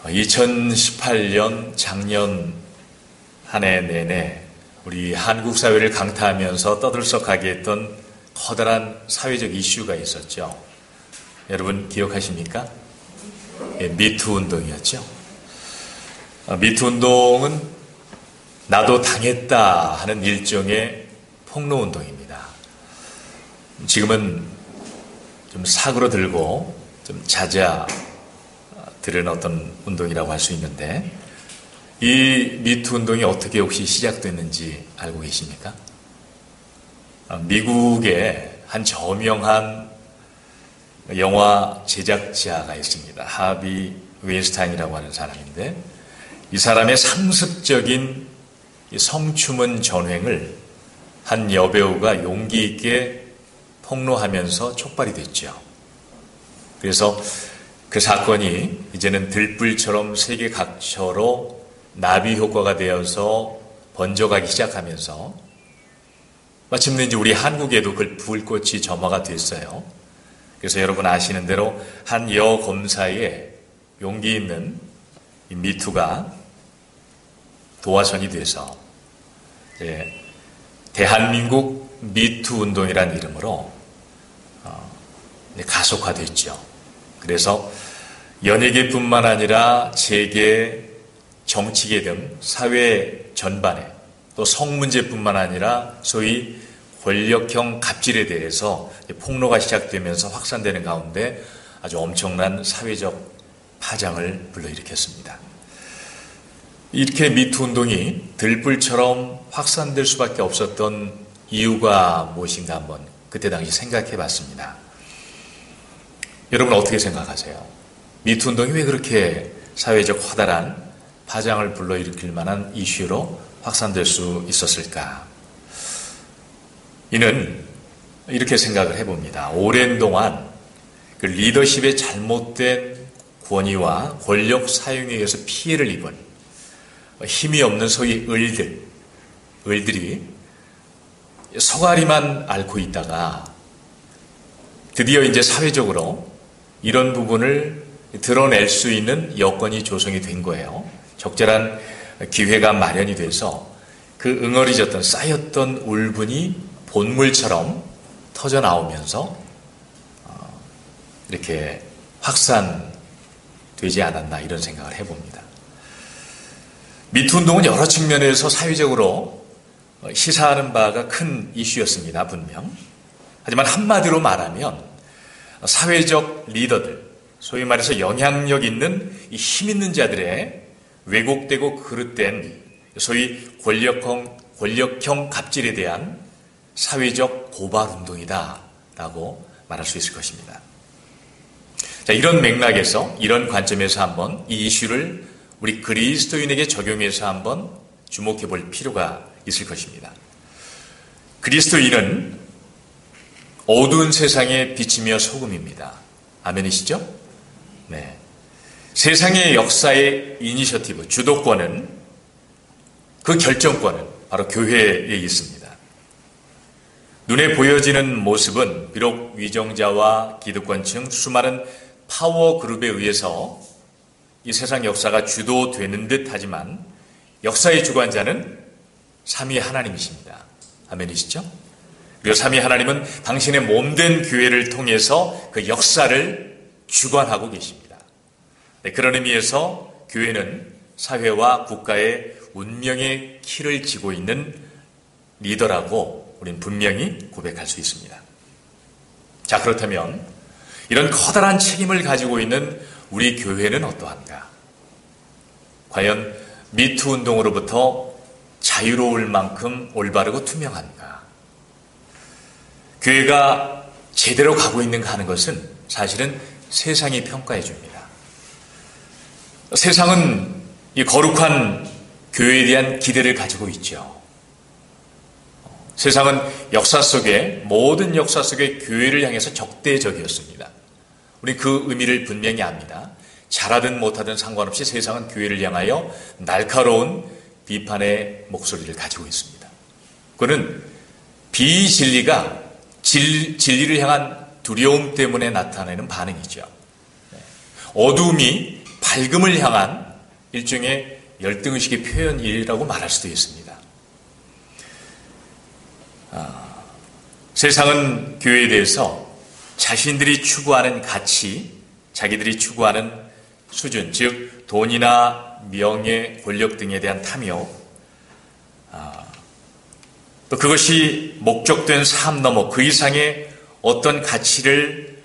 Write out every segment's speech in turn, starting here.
(2018년) 작년 한 해 내내 우리 한국 사회를 강타하면서 떠들썩하게 했던 커다란 사회적 이슈가 있었죠. 여러분 기억하십니까? 미투 운동이었죠. 미투 운동은 나도 당했다 하는 일종의 폭로 운동입니다. 지금은 좀 사그러들고 좀 잦아들은 어떤 운동이라고 할 수 있는데, 이 미투 운동이 어떻게 혹시 시작됐는지 알고 계십니까? 미국의 한 저명한 영화 제작자가 있습니다. 하비 웨인스타인이라고 하는 사람인데, 이 사람의 상습적인 성추문 전횡을 한 여배우가 용기 있게 폭로하면서 촉발이 됐죠. 그래서 그 사건이 이제는 들불처럼 세계 각처로 나비 효과가 되어서 번져가기 시작하면서 마침내 이제 우리 한국에도 그 불꽃이 점화가 됐어요. 그래서 여러분 아시는 대로 한 여검사의 용기 있는 이 미투가 도화선이 돼서 대한민국 미투 운동이라는 이름으로 가속화됐죠. 그래서 연예계뿐만 아니라 재계, 정치계 등 사회 전반에, 또 성문제뿐만 아니라 소위 권력형 갑질에 대해서 폭로가 시작되면서 확산되는 가운데 아주 엄청난 사회적 파장을 불러일으켰습니다. 이렇게 미투 운동이 들불처럼 확산될 수밖에 없었던 이유가 무엇인가 한번 그때 당시 생각해 봤습니다. 여러분 어떻게 생각하세요? 미투 운동이 왜 그렇게 사회적 커다란 파장을 불러일으킬 만한 이슈로 확산될 수 있었을까? 이는 이렇게 생각을 해봅니다. 오랜 동안 그 리더십의 잘못된 권위와 권력 사용에 의해서 피해를 입은 힘이 없는 소위 을들이 서가리만 앓고 있다가 드디어 이제 사회적으로 이런 부분을 드러낼 수 있는 여건이 조성이 된 거예요. 적절한 기회가 마련이 돼서 그 응어리졌던 쌓였던 울분이 본물처럼 터져 나오면서 이렇게 확산되지 않았나 이런 생각을 해봅니다. 미투 운동은 여러 측면에서 사회적으로 시사하는 바가 큰 이슈였습니다. 분명. 하지만 한마디로 말하면 사회적 리더들, 소위 말해서 영향력 있는 이 힘 있는 자들의 왜곡되고 그릇된 소위 권력형 갑질에 대한 사회적 고발운동이다 라고 말할 수 있을 것입니다. 자, 이런 맥락에서, 이런 관점에서 한번 이 이슈를 우리 그리스도인에게 적용해서 한번 주목해 볼 필요가 있을 것입니다. 그리스도인은 어두운 세상의 빛이며 소금입니다. 아멘이시죠? 네. 세상의 역사의 이니셔티브, 주도권은, 그 결정권은 바로 교회에 있습니다. 눈에 보여지는 모습은 비록 위정자와 기득권층, 수많은 파워 그룹에 의해서 이 세상 역사가 주도되는 듯 하지만 역사의 주관자는 삼위 하나님이십니다. 아멘이시죠? 그리고 삼위 하나님은 당신의 몸된 교회를 통해서 그 역사를 주관하고 계십니다. 네, 그런 의미에서 교회는 사회와 국가의 운명의 키를 쥐고 있는 리더라고 우리는 분명히 고백할 수 있습니다. 자, 그렇다면 이런 커다란 책임을 가지고 있는 우리 교회는 어떠한가? 과연 미투 운동으로부터 자유로울 만큼 올바르고 투명한가? 교회가 제대로 가고 있는가 하는 것은 사실은 세상이 평가해 줍니다. 세상은 이 거룩한 교회에 대한 기대를 가지고 있죠. 세상은 역사 속에, 모든 역사 속에 교회를 향해서 적대적이었습니다. 우리 그 의미를 분명히 압니다. 잘하든 못하든 상관없이 세상은 교회를 향하여 날카로운 비판의 목소리를 가지고 있습니다. 그는 비진리가 진리를 향한 두려움 때문에 나타내는 반응이죠. 어둠이 밝음을 향한 일종의 열등의식의 표현이라고 말할 수도 있습니다. 세상은 교회에 대해서 자신들이 추구하는 가치, 자기들이 추구하는 수준, 즉 돈이나 명예, 권력 등에 대한 탐욕, 또 그것이 목적된 삶 넘어 그 이상의 어떤 가치를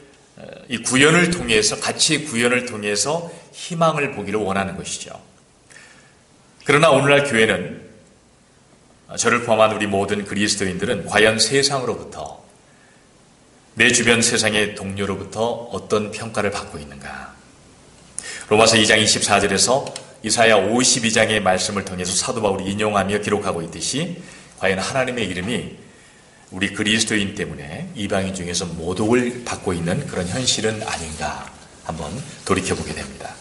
이 구현을 통해서, 가치 구현을 통해서 희망을 보기를 원하는 것이죠. 그러나 오늘날 교회는, 저를 포함한 우리 모든 그리스도인들은 과연 세상으로부터, 내 주변 세상의 동료로부터 어떤 평가를 받고 있는가? 로마서 2장 24절에서 이사야 52장의 말씀을 통해서 사도 바울이 인용하며 기록하고 있듯이 과연 하나님의 이름이 우리 그리스도인 때문에 이방인 중에서 모독을 받고 있는 그런 현실은 아닌가 한번 돌이켜보게 됩니다.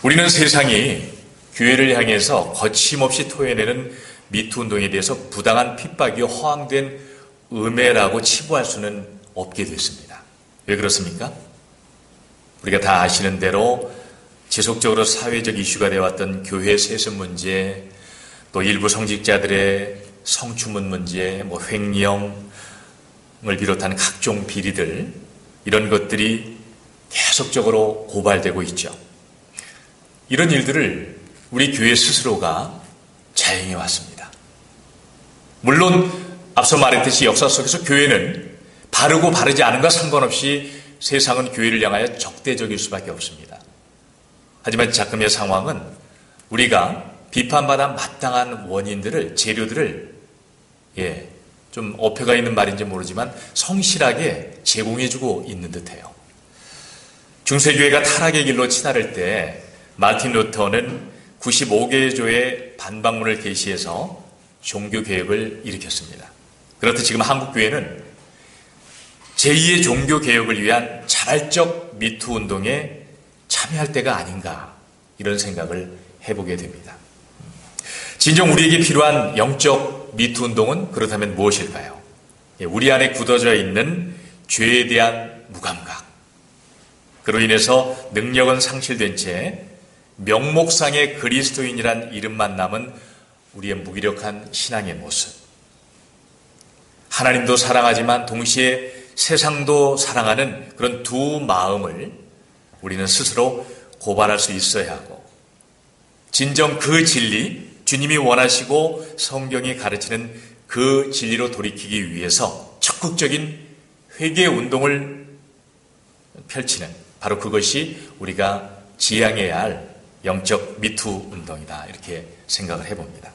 우리는 세상이 교회를 향해서 거침없이 토해내는 미투 운동에 대해서 부당한 핍박이요 허황된 음해라고 치부할 수는 없게 됐습니다. 왜 그렇습니까? 우리가 다 아시는 대로 지속적으로 사회적 이슈가 되어왔던 교회 세습 문제, 또 일부 성직자들의 성추문 문제, 횡령을 비롯한 각종 비리들, 이런 것들이 계속적으로 고발되고 있죠. 이런 일들을 우리 교회 스스로가 자행해 왔습니다. 물론 앞서 말했듯이 역사 속에서 교회는 바르고 바르지 않은 것 상관없이 세상은 교회를 향하여 적대적일 수밖에 없습니다. 하지만 지금의 상황은 우리가 비판받아 마땅한 원인들을, 재료들을 좀 어폐가 있는 말인지 모르지만 성실하게 제공해주고 있는 듯해요. 중세교회가 타락의 길로 치달을 때 마틴 루터는 95개의 조의 반박문을 게시해서 종교개혁을 일으켰습니다. 그렇듯 지금 한국교회는 제2의 종교개혁을 위한 자발적 미투 운동에 참여할 때가 아닌가, 이런 생각을 해보게 됩니다. 진정 우리에게 필요한 영적 미투 운동은 그렇다면 무엇일까요? 우리 안에 굳어져 있는 죄에 대한 무감각, 그로 인해서 능력은 상실된 채 명목상의 그리스도인이란 이름만 남은 우리의 무기력한 신앙의 모습, 하나님도 사랑하지만 동시에 세상도 사랑하는 그런 두 마음을 우리는 스스로 고발할 수 있어야 하고, 진정 그 진리, 주님이 원하시고 성경이 가르치는 그 진리로 돌이키기 위해서 적극적인 회개 운동을 펼치는, 바로 그것이 우리가 지향해야 할 영적 미투 운동이다, 이렇게 생각을 해봅니다.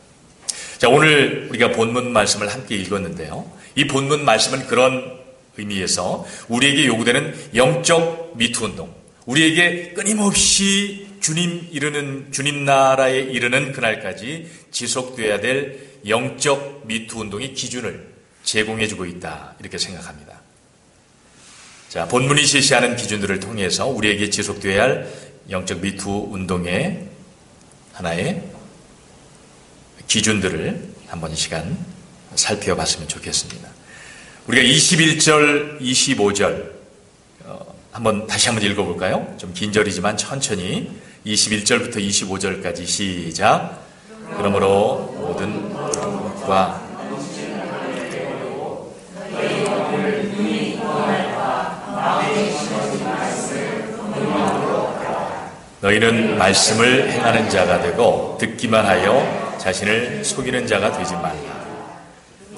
자, 오늘 우리가 본문 말씀을 함께 읽었는데요. 이 본문 말씀은 그런 의미에서 우리에게 요구되는 영적 미투 운동, 우리에게 끊임없이 주님 나라에 이르는 그날까지 지속돼야 될 영적 미투 운동의 기준을 제공해주고 있다, 이렇게 생각합니다. 자, 본문이 제시하는 기준들을 통해서 우리에게 지속돼야 할 영적 미투 운동의 하나의 기준들을 한번 시간 살펴봤으면 좋겠습니다. 우리가 21절, 25절 다시 한번 읽어볼까요? 좀 긴 절이지만 천천히 21절부터 25절까지 시작. 그러므로 모든 것과 너희는 말씀을 행하는 자가 되고 듣기만 하여 자신을 속이는 자가 되지 말라.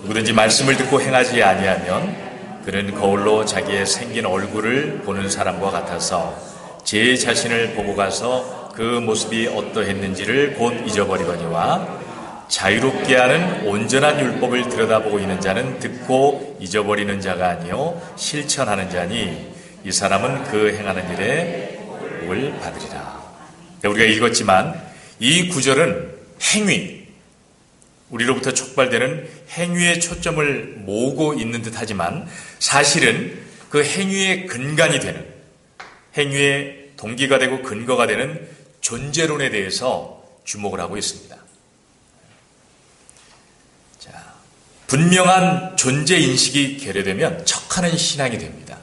누구든지 말씀을 듣고 행하지 아니하면 그는 거울로 자기의 생긴 얼굴을 보는 사람과 같아서 제 자신을 보고 가서 그 모습이 어떠했는지를 곧 잊어버리거니와 자유롭게 하는 온전한 율법을 들여다보고 있는 자는 듣고 잊어버리는 자가 아니요 실천하는 자니 이 사람은 그 행하는 일에 복을 받으리라. 우리가 읽었지만 이 구절은 행위, 우리로부터 촉발되는 행위에 초점을 모으고 있는 듯 하지만 사실은 그 행위의 근간이 되는, 행위의 동기가 되고 근거가 되는 존재론에 대해서 주목을 하고 있습니다. 분명한 존재 인식이 결여되면 척하는 신앙이 됩니다.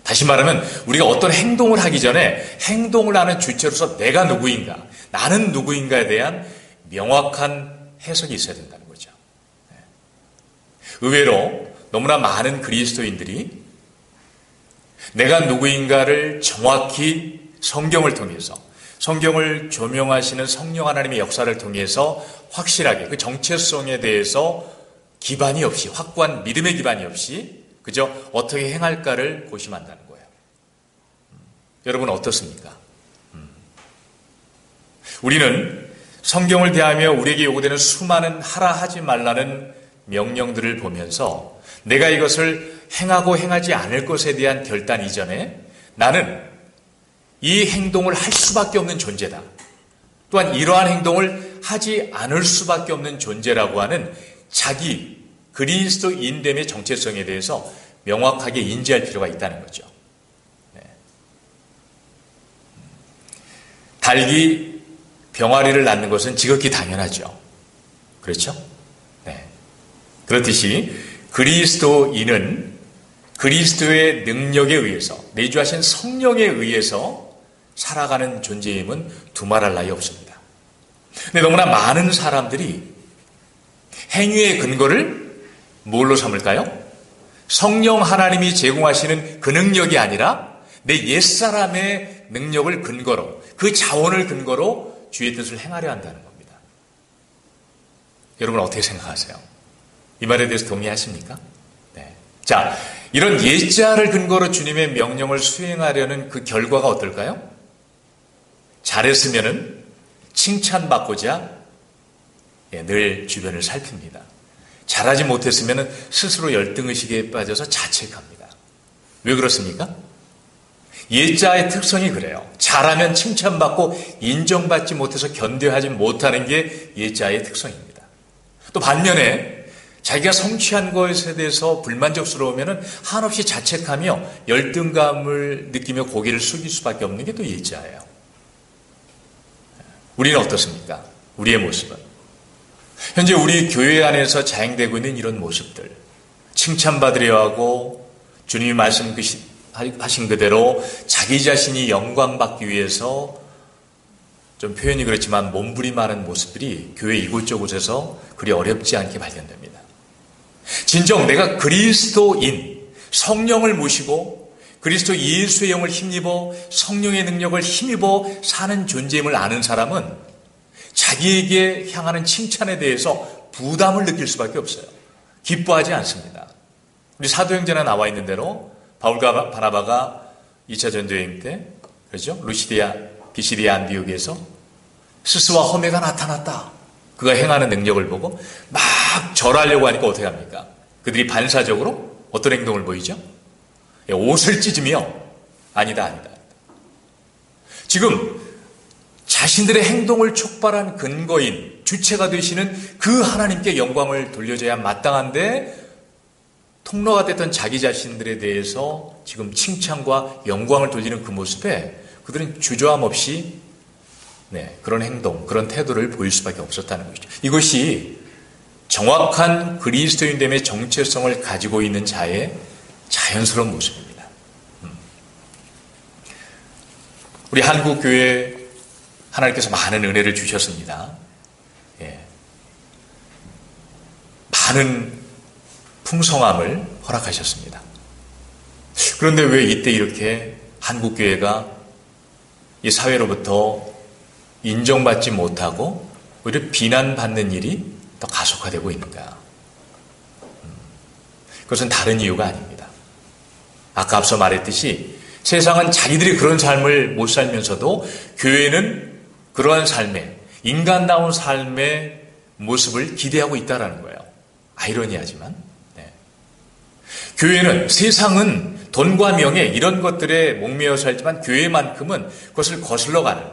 다시 말하면 우리가 어떤 행동을 하기 전에 행동을 하는 주체로서 내가 누구인가, 나는 누구인가에 대한 명확한 해석이 있어야 된다는 거죠. 의외로 너무나 많은 그리스도인들이 내가 누구인가를 정확히 성경을 통해서, 성경을 조명하시는 성령 하나님의 역사를 통해서 확실하게 그 정체성에 대해서 기반이 없이, 확고한 믿음의 기반이 없이 그저 어떻게 행할까를 고심한다는 거예요. 여러분 어떻습니까? 우리는 성경을 대하며 우리에게 요구되는 수많은 하라 하지 말라는 명령들을 보면서 내가 이것을 행하고 행하지 않을 것에 대한 결단 이전에 나는 이 행동을 할 수밖에 없는 존재다. 또한 이러한 행동을 하지 않을 수밖에 없는 존재라고 하는 자기 그리스도인됨의 정체성에 대해서 명확하게 인지할 필요가 있다는 거죠. 닭이 병아리를 낳는 것은 지극히 당연하죠. 그렇죠? 네. 그렇듯이 그리스도인은 그리스도의 능력에 의해서, 내주하신 성령에 의해서 살아가는 존재임은 두말할 나위 없습니다. 근데 너무나 많은 사람들이 행위의 근거를 뭘로 삼을까요? 성령 하나님이 제공하시는 그 능력이 아니라 내 옛사람의 능력을 근거로, 그 자원을 근거로 주의 뜻을 행하려 한다는 겁니다. 여러분 어떻게 생각하세요? 이 말에 대해서 동의하십니까? 네. 자, 이런 옛자를 근거로 주님의 명령을 수행하려는 그 결과가 어떨까요? 잘했으면은 칭찬받고자 늘 주변을 살핍니다. 잘하지 못했으면 스스로 열등의식에 빠져서 자책합니다. 왜 그렇습니까? 옛자의 특성이 그래요. 잘하면 칭찬받고 인정받지 못해서 견뎌하지 못하는 게 옛자의 특성입니다. 또 반면에 자기가 성취한 것에 대해서 불만족스러우면 한없이 자책하며 열등감을 느끼며 고개를 숙일 수밖에 없는 게 또 옛자예요. 우리는 어떻습니까? 우리의 모습은 현재 우리 교회 안에서 자행되고 있는 이런 모습들, 칭찬받으려 하고 주님이 말씀하신 그대로 자기 자신이 영광받기 위해서 좀 표현이 그렇지만 몸부림하는 모습들이 교회 이곳저곳에서 그리 어렵지 않게 발견됩니다. 진정 내가 그리스도인, 성령을 모시고 그리스도 예수의 영을 힘입어 성령의 능력을 힘입어 사는 존재임을 아는 사람은 자기에게 향하는 칭찬에 대해서 부담을 느낄 수밖에 없어요. 기뻐하지 않습니다. 우리 사도행전에 나와 있는 대로 바울과 바나바가 2차 전도여행 때, 그렇죠? 루시디아, 비시디아 안디옥에서 스스와 허메가 나타났다. 그가 행하는 능력을 보고 막 절하려고 하니까 어떻게 합니까? 그들이 반사적으로 어떤 행동을 보이죠? 옷을 찢으며 아니다. 지금 자신들의 행동을 촉발한 근거인 주체가 되시는 그 하나님께 영광을 돌려줘야 마땅한데 통로가 됐던 자기 자신들에 대해서 지금 칭찬과 영광을 돌리는 그 모습에 그들은 주저함 없이 그런 행동, 그런 태도를 보일 수밖에 없었다는 것이죠. 이것이 정확한 그리스도인됨의 정체성을 가지고 있는 자의 자연스러운 모습입니다. 우리 한국교회 하나님께서 많은 은혜를 주셨습니다. 많은 풍성함을 허락하셨습니다. 그런데 왜 이때 이렇게 한국교회가 이 사회로부터 인정받지 못하고 오히려 비난받는 일이 더 가속화되고 있는가? 그것은 다른 이유가 아닙니다. 아까 앞서 말했듯이 세상은 자기들이 그런 삶을 못 살면서도 교회는 그러한 삶의, 인간다운 삶의 모습을 기대하고 있다는 거예요. 아이러니하지만 교회는, 세상은 돈과 명예 이런 것들에 목매어 살지만 교회만큼은 그것을 거슬러가는,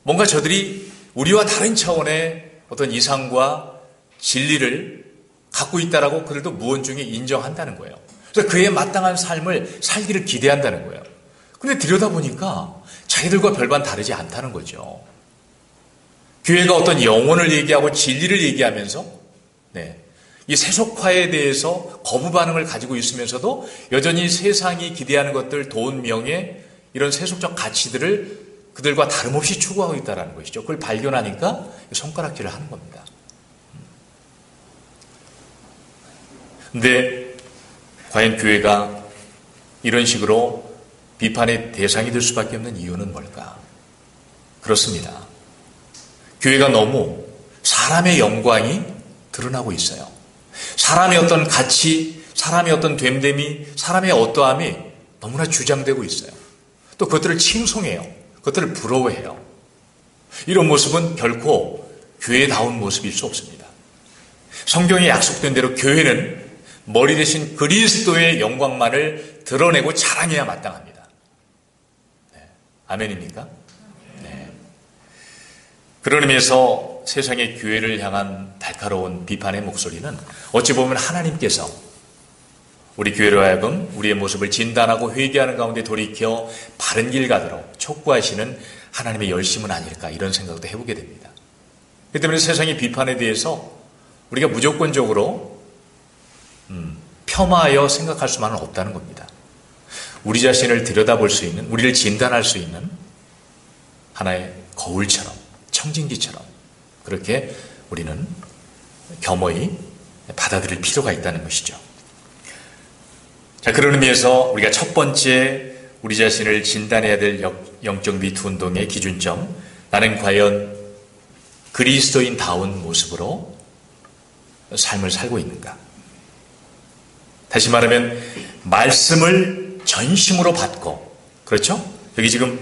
뭔가 저들이 우리와 다른 차원의 어떤 이상과 진리를 갖고 있다라고 그들도 무언중에 인정한다는 거예요. 그래서 그에 마땅한 삶을 살기를 기대한다는 거예요. 근데 들여다보니까 자기들과 별반 다르지 않다는 거죠. 교회가 어떤 영혼을 얘기하고 진리를 얘기하면서 이 세속화에 대해서 거부 반응을 가지고 있으면서도 여전히 세상이 기대하는 것들, 돈, 명예, 이런 세속적 가치들을 그들과 다름없이 추구하고 있다는 것이죠. 그걸 발견하니까 손가락질을 하는 겁니다. 근데 과연 교회가 이런 식으로 비판의 대상이 될 수밖에 없는 이유는 뭘까? 그렇습니다. 교회가 너무 사람의 영광이 드러나고 있어요. 사람의 어떤 가치, 사람의 어떤 됨됨이, 사람의 어떠함이 너무나 주장되고 있어요. 또 그것들을 칭송해요. 그것들을 부러워해요. 이런 모습은 결코 교회다운 모습일 수 없습니다. 성경에 약속된 대로 교회는 머리 대신 그리스도의 영광만을 드러내고 자랑해야 마땅합니다. 네. 아멘입니까? 네. 그런 의미에서 세상의 교회를 향한 날카로운 비판의 목소리는 어찌 보면 하나님께서 우리 교회로 하여금 우리의 모습을 진단하고 회개하는 가운데 돌이켜 바른 길 가도록 촉구하시는 하나님의 열심은 아닐까, 이런 생각도 해보게 됩니다. 그렇기 때문에 세상의 비판에 대해서 우리가 무조건적으로 폄하하여 생각할 수만은 없다는 겁니다. 우리 자신을 들여다볼 수 있는, 우리를 진단할 수 있는 하나의 거울처럼, 청진기처럼 그렇게 우리는 겸허히 받아들일 필요가 있다는 것이죠. 자, 그런 의미에서 우리가 첫 번째 우리 자신을 진단해야 될 영적 미투 운동의 기준점, 나는 과연 그리스도인다운 모습으로 삶을 살고 있는가? 다시 말하면 말씀을 전심으로 받고, 그렇죠? 여기 지금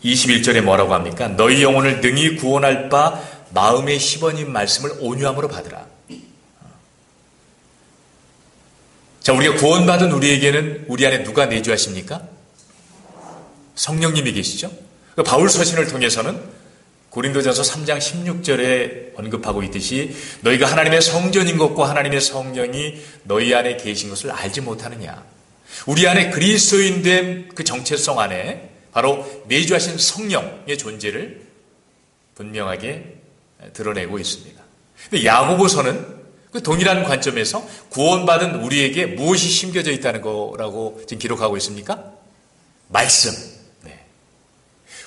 21절에 뭐라고 합니까? 너희 영혼을 능히 구원할 바 마음의 10원인 말씀을 온유함으로 받으라. 자, 우리가 구원받은 우리에게는 우리 안에 누가 내주하십니까? 성령님이 계시죠? 바울 서신을 통해서는 고린도전서 3장 16절에 언급하고 있듯이 너희가 하나님의 성전인 것과 하나님의 성령이 너희 안에 계신 것을 알지 못하느냐. 우리 안에 그리스도인된 그 정체성 안에 바로 내주하신 성령의 존재를 분명하게 드러내고 있습니다. 근데 야고보서는 그 동일한 관점에서 구원받은 우리에게 무엇이 심겨져 있다는 거라고 지금 기록하고 있습니까? 말씀. 네.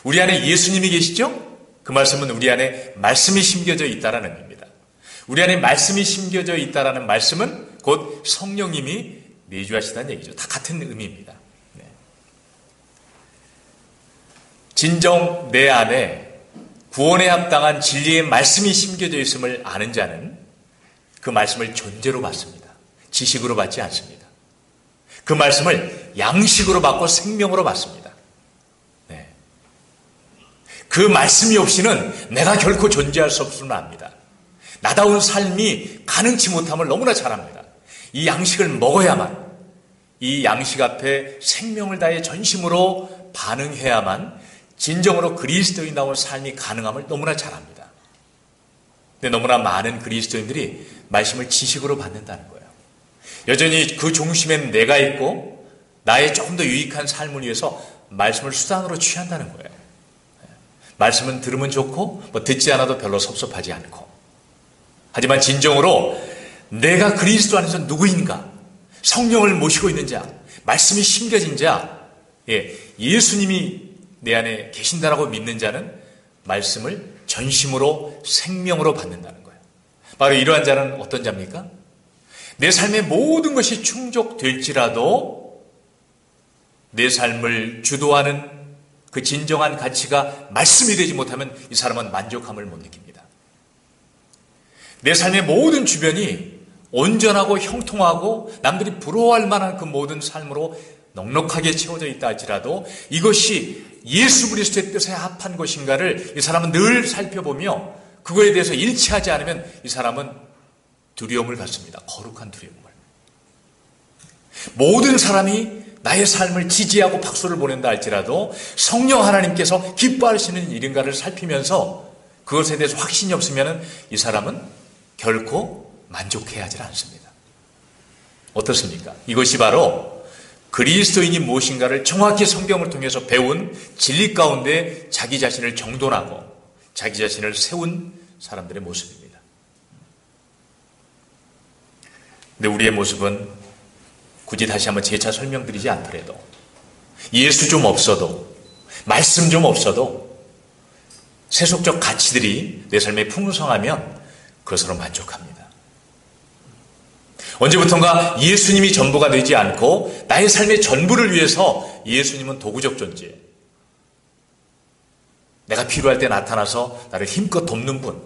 우리 안에 예수님이 계시죠? 그 말씀은 우리 안에 말씀이 심겨져 있다는 의미입니다. 우리 안에 말씀이 심겨져 있다는 말씀은 곧 성령님이 내주하시다는 얘기죠. 다 같은 의미입니다. 네. 진정 내 안에 구원에 합당한 진리의 말씀이 심겨져 있음을 아는 자는 그 말씀을 존재로 받습니다. 지식으로 받지 않습니다. 그 말씀을 양식으로 받고 생명으로 받습니다. 네. 그 말씀이 없이는 내가 결코 존재할 수 없음을 압니다. 나다운 삶이 가능치 못함을 너무나 잘 압니다. 이 양식을 먹어야만, 이 양식 앞에 생명을 다해 전심으로 반응해야만 진정으로 그리스도인다운 삶이 가능함을 너무나 잘 압니다. 근데 너무나 많은 그리스도인들이 말씀을 지식으로 받는다는 거예요. 여전히 그 중심엔 내가 있고 나의 조금 더 유익한 삶을 위해서 말씀을 수단으로 취한다는 거예요. 말씀은 들으면 좋고 듣지 않아도 별로 섭섭하지 않고, 하지만 진정으로 내가 그리스도 안에서 누구인가, 성령을 모시고 있는 자, 말씀이 심겨진 자, 예수님이 내 안에 계신다라고 믿는 자는 말씀을 전심으로 생명으로 받는다는 거예요. 바로 이러한 자는 어떤 자입니까? 내 삶의 모든 것이 충족될지라도 내 삶을 주도하는 그 진정한 가치가 말씀이 되지 못하면 이 사람은 만족함을 못 느낍니다. 내 삶의 모든 주변이 온전하고 형통하고 남들이 부러워할 만한 그 모든 삶으로 넉넉하게 채워져 있다 할지라도 이것이 예수 그리스도의 뜻에 합한 것인가를 이 사람은 늘 살펴보며 그거에 대해서 일치하지 않으면 이 사람은 두려움을 갖습니다. 거룩한 두려움을. 모든 사람이 나의 삶을 지지하고 박수를 보낸다 할지라도 성령 하나님께서 기뻐하시는 일인가를 살피면서 그것에 대해서 확신이 없으면 이 사람은 결코 만족해야 하지 않습니다. 어떻습니까? 이것이 바로 그리스도인이 무엇인가를 정확히 성경을 통해서 배운 진리 가운데 자기 자신을 정돈하고 자기 자신을 세운 사람들의 모습입니다. 근데 우리의 모습은 굳이 다시 한번 재차 설명드리지 않더라도 예수 좀 없어도 말씀 좀 없어도 세속적 가치들이 내 삶에 풍성하면 그것으로 만족합니다. 언제부턴가 예수님이 전부가 되지 않고 나의 삶의 전부를 위해서 예수님은 도구적 존재, 내가 필요할 때 나타나서 나를 힘껏 돕는 분,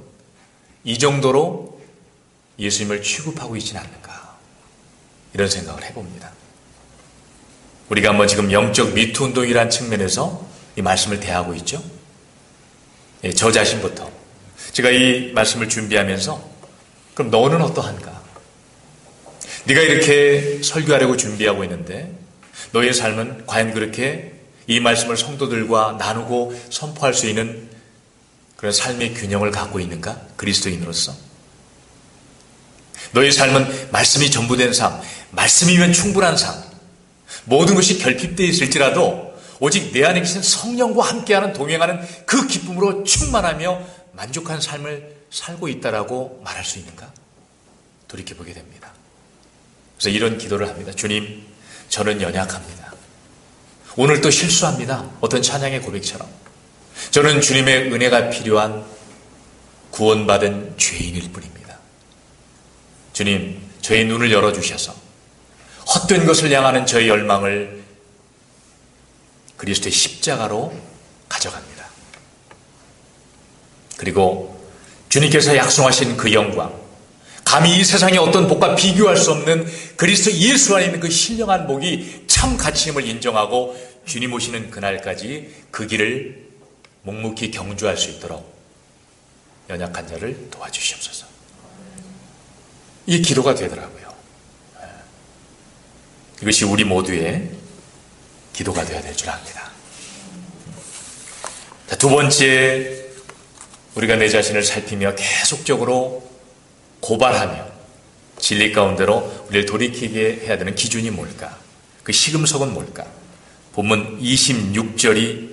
이 정도로 예수님을 취급하고 있지는 않는가, 이런 생각을 해봅니다. 우리가 한번 지금 영적 미투운동이라는 측면에서 이 말씀을 대하고 있죠. 저 자신부터 제가 이 말씀을 준비하면서 그럼 너는 어떠한가? 네가 이렇게 설교하려고 준비하고 있는데 너의 삶은 과연 그렇게 이 말씀을 성도들과 나누고 선포할 수 있는 그런 삶의 균형을 갖고 있는가? 그리스도인으로서 너의 삶은 말씀이 전부된 삶, 말씀이면 충분한 삶, 모든 것이 결핍되어 있을지라도 오직 내 안에 계신 성령과 함께하는 동행하는 그 기쁨으로 충만하며 만족한 삶을 살고 있다라고 말할 수 있는가? 돌이켜보게 됩니다. 그래서 이런 기도를 합니다. 주님, 저는 연약합니다. 오늘 또 실수합니다. 어떤 찬양의 고백처럼. 저는 주님의 은혜가 필요한 구원받은 죄인일 뿐입니다. 주님, 저의 눈을 열어주셔서 헛된 것을 향하는 저의 열망을 그리스도의 십자가로 가져갑니다. 그리고 주님께서 약속하신 그 영광, 감히 이 세상의 어떤 복과 비교할 수 없는 그리스도 예수 안에 있는 그 신령한 복이 참 가치임을 인정하고 주님 오시는 그날까지 그 길을 묵묵히 경주할 수 있도록 연약한 자를 도와주시옵소서. 이 기도가 되더라고요. 이것이 우리 모두의 기도가 되어야 될 줄 압니다. 자, 두 번째, 우리가 내 자신을 살피며 계속적으로 고발하며 진리 가운데로 우리를 돌이키게 해야 되는 기준이 뭘까? 그 시금석은 뭘까? 본문 26절이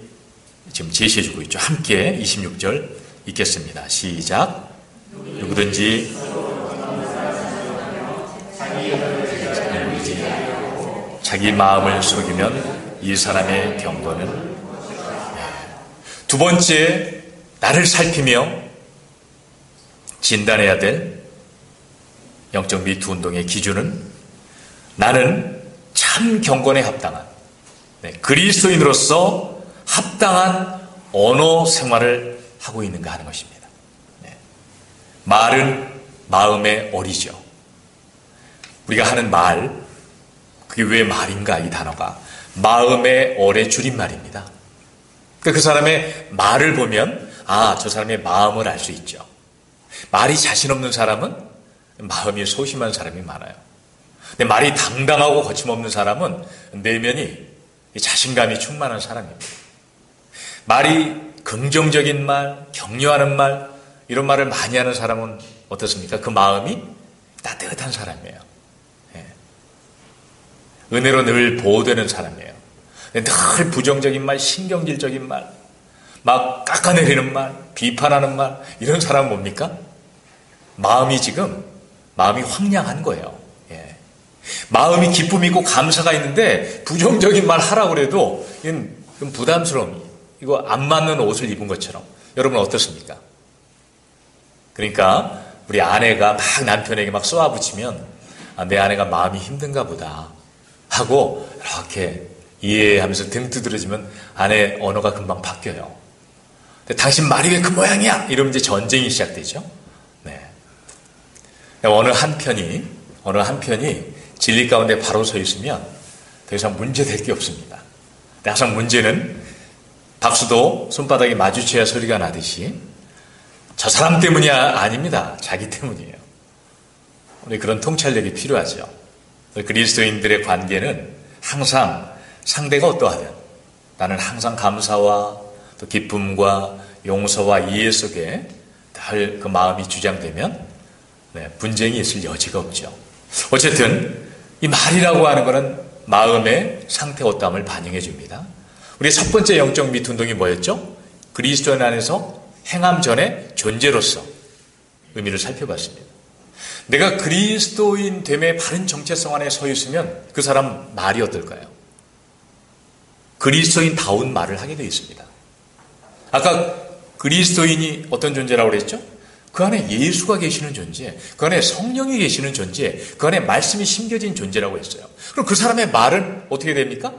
지금 제시해주고 있죠. 함께 26절 읽겠습니다. 시작. 누구든지 자기 마음을 속이면 이 사람의 경고는, 두 번째, 나를 살피며 진단해야 될 영적 미투 운동의 기준은 나는 참 경건에 합당한, 그리스도인으로서 합당한 언어 생활을 하고 있는가 하는 것입니다. 말은 마음의 어리죠. 우리가 하는 말, 그게 왜 말인가, 이 단어가 마음의 얼의 줄임말입니다. 그 사람의 말을 보면 저 사람의 마음을 알 수 있죠. 말이 자신 없는 사람은 마음이 소심한 사람이 많아요. 근데 말이 당당하고 거침없는 사람은 내면이 자신감이 충만한 사람입니다. 말이 긍정적인 말, 격려하는 말, 이런 말을 많이 하는 사람은 어떻습니까? 그 마음이 따뜻한 사람이에요. 은혜로 늘 보호되는 사람이에요. 늘 부정적인 말, 신경질적인 말, 막 깎아내리는 말, 비판하는 말, 이런 사람은 뭡니까? 마음이 황량한 거예요. 마음이 기쁨이 있고 감사가 있는데 부정적인 말 하라고 그래도 이건 부담스러움이, 이거 안 맞는 옷을 입은 것처럼. 여러분 어떻습니까? 그러니까 우리 아내가 막 남편에게 막 쏘아붙이면 내 아내가 마음이 힘든가 보다 하고 이렇게 이해하면서 등 두드려주면 아내의 언어가 금방 바뀌어요. 근데 당신 말이 왜 그 모양이야? 이러면 이제 전쟁이 시작되죠. 어느 한편이 진리 가운데 바로 서 있으면 더 이상 문제될 게 없습니다. 근데 항상 문제는 박수도 손바닥에 마주쳐야 소리가 나듯이 저 사람 때문이 아닙니다. 자기 때문이에요. 우리 그런 통찰력이 필요하죠. 그리스도인들의 관계는 항상 상대가 어떠하든 나는 항상 감사와 또 기쁨과 용서와 이해 속에 늘 그 마음이 주장되면 분쟁이 있을 여지가 없죠. 어쨌든 이 말이라고 하는 것은 마음의 상태 어떠함을 반영해 줍니다. 우리 첫 번째 영적 미투 운동이 뭐였죠? 그리스도 안에서 행함 전에 존재로서 의미를 살펴봤습니다. 내가 그리스도인 됨의 바른 정체성 안에 서 있으면 그 사람 말이 어떨까요? 그리스도인다운 말을 하게 되어 있습니다. 아까 그리스도인이 어떤 존재라고 그랬죠? 그 안에 예수가 계시는 존재, 그 안에 성령이 계시는 존재, 그 안에 말씀이 심겨진 존재라고 했어요. 그럼 그 사람의 말은 어떻게 됩니까?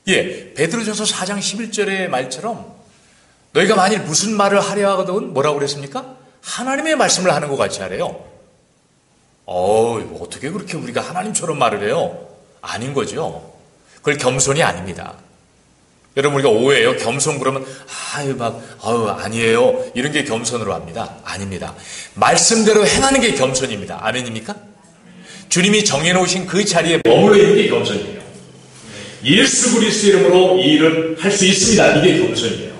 예, 베드로전서 4장 11절의 말처럼 너희가 만일 무슨 말을 하려 하거든 뭐라고 그랬습니까? 하나님의 말씀을 하는 것 같이 하래요. 어떻게 그렇게 우리가 하나님처럼 말을 해요? 아닌 거죠. 그걸 겸손이 아닙니다. 여러분, 우리가 오해해요. 겸손 그러면 아니에요. 이런 게 겸손으로 합니다. 아닙니다. 말씀대로 행하는 게 겸손입니다. 아멘입니까? 주님이 정해놓으신 그 자리에 머물러 있는 게 겸손이에요. 예수 그리스도 이름으로 이 일을 할 수 있습니다. 이게 겸손이에요.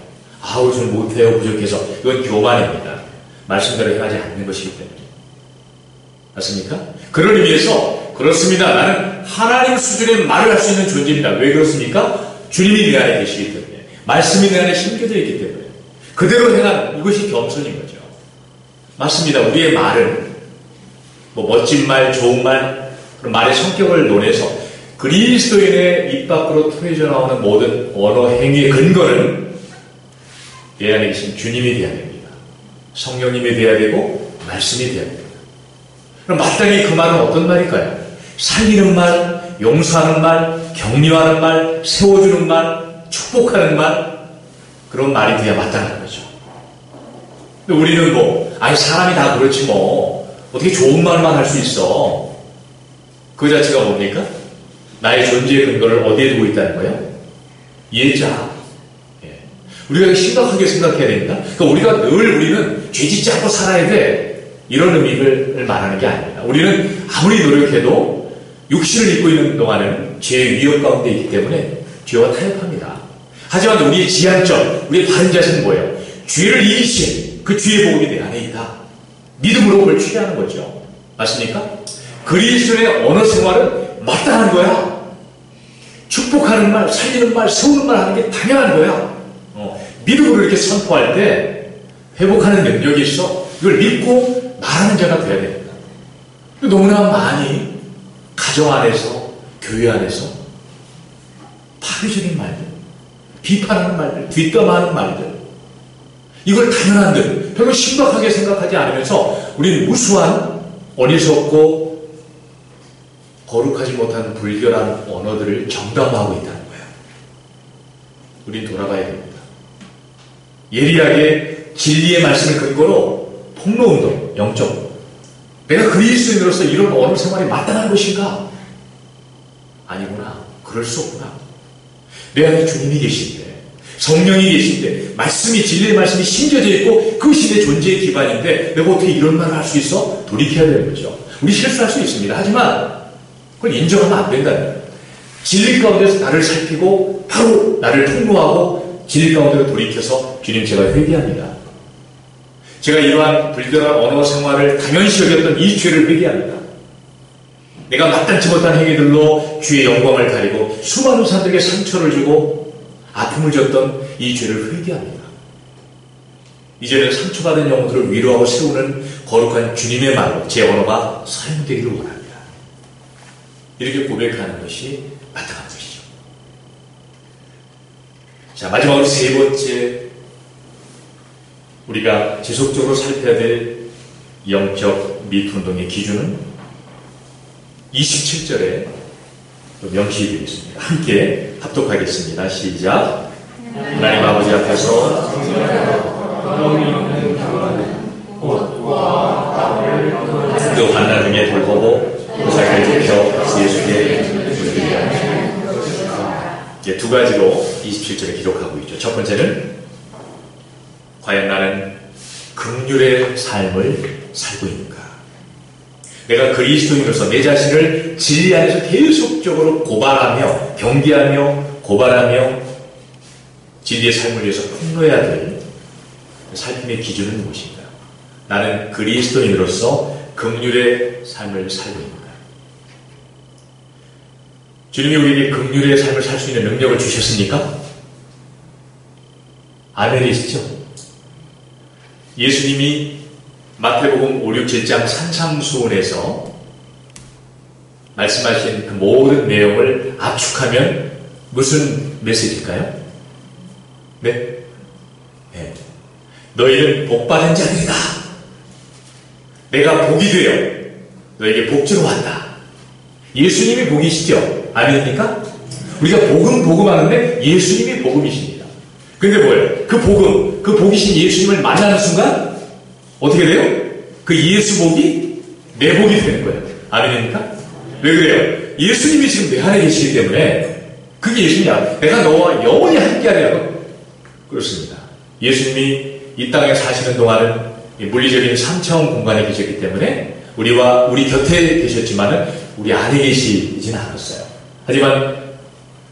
저는 못해요. 부족해서. 이건 교만입니다. 말씀대로 행하지 않는 것이기 때문에. 맞습니까? 그런 의미에서 그렇습니다. 나는 하나님 수준의 말을 할 수 있는 존재입니다. 왜 그렇습니까? 주님이 내 안에 계시기 때문에, 말씀이 내 안에 심겨져 있기 때문에 그대로 행하는 이것이 겸손인 거죠. 맞습니다. 우리의 말은 멋진 말, 좋은 말, 그런 말의 성격을 논해서 그리스도인의 입 밖으로 통해져 나오는 모든 언어 행위의 근거는 내 안에 계신 주님이 되어야 됩니다. 성령님이 되어야 되고 말씀이 되어야 됩니다. 그럼 마땅히 그 말은 어떤 말일까요? 살리는 말, 용서하는 말, 격려하는 말, 세워주는 말, 축복하는 말, 그런 말이 돼야 마땅한 거죠. 근데 우리는 사람이 다 그렇지 어떻게 좋은 말만 할 수 있어. 그 자체가 뭡니까? 나의 존재의 근거를 어디에 두고 있다는 거예요? 예자. 우리가 심각하게 생각해야 됩니다. 그러니까 우리는 죄 짓지 않고 살아야 돼. 이런 의미를 말하는 게 아닙니다. 우리는 아무리 노력해도 육신을 입고 있는 동안은 죄의 위협 가운데 있기 때문에 죄와 타협합니다. 하지만 우리의 지향점, 우리의 바른 자세는 뭐예요? 죄를 이기신 그 주의 복음이 내 안에 있다. 믿음으로 그걸 취하는 거죠. 맞습니까? 그리스도의 언어 생활은 마땅한 거야. 축복하는 말, 살리는 말, 세우는 말 하는 게 당연한 거야. 믿음으로 이렇게 선포할 때 회복하는 능력이 있어. 이걸 믿고 말하는 자가 되어야 됩니다. 너무나 많이 가정 안에서, 교회 안에서 파괴적인 말들, 비판하는 말들, 뒷담화하는 말들, 이걸 당연한 듯 별로 심각하게 생각하지 않으면서 우리는 무수한 어리석고 거룩하지 못한 불결한 언어들을 정당화하고 있다는 거예요. 우린 돌아가야 됩니다. 예리하게 진리의 말씀을 근거로 폭로운동, 영적. 내가 그리스도인으로서 이런 언어 생활이 마땅한 것인가? 아니구나. 그럴 수 없구나. 내 안에 주님이 계신데, 성령이 계신데, 말씀이, 진리의 말씀이 심겨져 있고 그것이 내 존재의 기반인데 내가 어떻게 이런 말을 할 수 있어? 돌이켜야 되는 거죠. 우리 실수할 수 있습니다. 하지만 그걸 인정하면 안 된다는 거예요. 진리 가운데서 나를 살피고 바로 나를 통로하고 진리 가운데로 돌이켜서 주님 제가 회개합니다. 제가 이러한 불결한 언어 생활을 당연시 여겼던 이 죄를 회개합니다. 내가 마땅치 못한 행위들로 주의 영광을 가리고 수많은 사람들에게 상처를 주고 아픔을 줬던 이 죄를 회개합니다. 이제는 상처받은 영혼들을 위로하고 세우는 거룩한 주님의 말로 제 언어가 사용되기를 원합니다. 이렇게 고백하는 것이 마땅한 것이죠. 자, 마지막으로 세 번째, 우리가 지속적으로 살펴야 될 영적 미투운동의 기준은 27절에 명시되어 있습니다. 함께 합독하겠습니다. 시작. 하나님 아버지 앞에서 그 환난 중에 돌보고 자기를 좁혀 예수께 드리라. 두 가지로 27절에 기록하고 있죠. 첫 번째는 과연 나는 긍휼의 삶을 살고 있는가? 내가 그리스도인으로서 내 자신을 진리 안에서 계속적으로 고발하며 경계하며 고발하며 진리의 삶을 위해서 폭로해야 될 살림의 기준은 무엇인가? 나는 그리스도인으로서 긍휼의 삶을 살고 있는가? 주님이 우리에게 긍휼의 삶을 살 수 있는 능력을 주셨습니까? 아멘이시죠? 예수님이 마태복음 5, 6, 7장 산상수훈에서 말씀하신 그 모든 내용을 압축하면 무슨 메시지일까요? 네? 네. 너희는 복받은 자들이다. 내가 복이 되어 너에게 복주러 왔다. 예수님이 복이시죠? 아닙니까? 우리가 복음 하는데 예수님이 복음이십니다. 근데 뭐예요? 그 복음, 그 복이신 예수님을 만나는 순간 어떻게 돼요? 그 예수 복이 내 복이 되는 거예요. 아닙니까? 왜 그래요? 예수님이 지금 내 안에 계시기 때문에 그게 예수님이야. 내가 너와 영원히 함께하리라고. 그렇습니다. 예수님이 이 땅에 사시는 동안은 물리적인 3차원 공간에 계셨기 때문에 우리 곁에 계셨지만은 우리 안에 계시진 않았어요. 하지만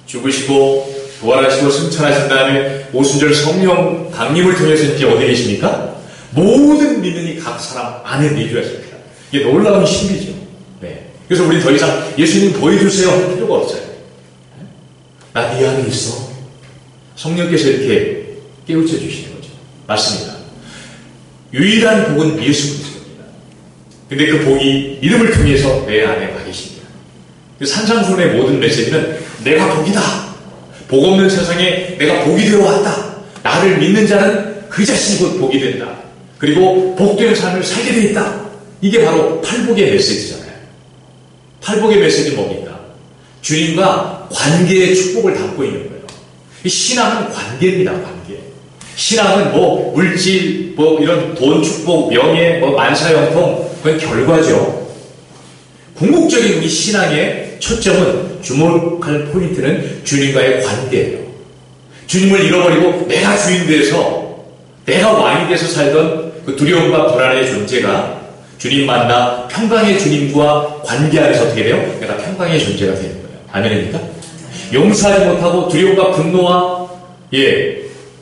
죽으시고 부활하시고 승천하신 다음에 오순절 성령 강림을 통해서 이제 어디 계십니까? 모든 믿음이 각 사람 안에 내주하십니다. 이게 놀라운 신비죠. 네. 그래서 우리 더 이상 예수님 보여주세요 할 필요가 없어요. 나 네 안에 있어. 성령께서 이렇게 깨우쳐 주시는 거죠. 맞습니다. 유일한 복은 예수 그리스도입니다. 근데 그 복이 믿음을 통해서 내 안에 와 계십니다. 산상수훈의 모든 메시지는 내가 복이다. 복 없는 세상에 내가 복이 되어 왔다. 나를 믿는 자는 그 자신이 곧 복이 된다. 그리고 복된 삶을 살게 되어 있다. 이게 바로 팔복의 메시지잖아요. 팔복의 메시지는 뭡니까? 주님과 관계의 축복을 담고 있는 거예요. 신앙은 관계입니다. 관계. 신앙은 뭐 물질, 뭐 이런 돈 축복, 명예, 뭐 만사형통 그건 결과죠. 궁극적인 우리 신앙의 초점은 주목할 포인트는 주님과의 관계예요. 주님을 잃어버리고 내가 주인 돼서 내가 왕이 돼서 살던 그 두려움과 불안의 존재가 주님 만나 평강의 주님과 관계 안에서 어떻게 돼요? 내가 평강의 존재가 되는 거예요. 아멘입니까? 용서하지 못하고 두려움과 분노와